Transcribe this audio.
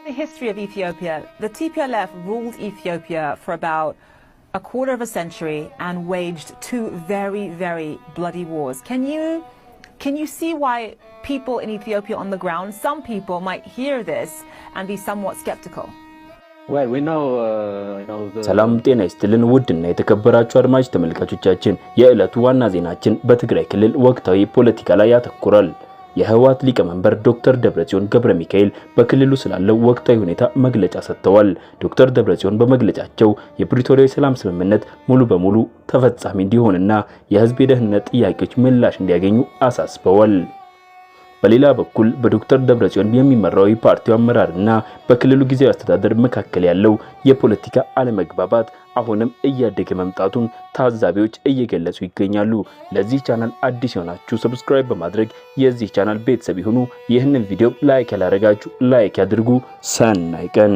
The history of Ethiopia. The TPLF ruled Ethiopia for about a quarter of a century and waged two very, very bloody wars. Can you see why people in Ethiopia on the ground, some people might hear this and be somewhat skeptical? Well, we know, ሰላም ጤና ይስጥልን ውድና የተከበራችሁ አድማጭ ተመልካቾቻችን የዕለቱ ዋና ዜናችን በትግራይ ክልል ወቅታዊ ፖለቲካ ላይ ያተኩራል። የህወሓት ሊቀመንበር ዶክተር ደብረጽዮን ገብረሚካኤል በክልሉ ስላለው ወቅታዊ ሁኔታ መግለጫ ሰጥተዋል። ዶክተር ደብረጽዮን በመግለጫቸው የፕሪቶሪያ ሰላም ስምምነት ሙሉ በሙሉ ተፈጻሚ እንዲሆንና የህዝብ የደህንነት ጥያቄዎች ምላሽ እንዲያገኙ አሳስበዋል። በሌላ በኩል በዶክተር ደብረጽዮን የሚመራው ፓርቲው አመራርና በክልሉ ጊዜያዊ አስተዳደር መካከል ያለው የፖለቲካ አለመግባባት አሁንም እያደገ መምጣቱን ታዛቢዎች እየገለጹ ይገኛሉ። ለዚህ ቻናል አዲስ ሆናችሁ ሰብስክራይብ በማድረግ የዚህ ቻናል ቤተሰብ ይሁኑ። ይህንን ቪዲዮ ላይክ ያላረጋችሁ ላይክ ያድርጉ። ሰናይ ቀን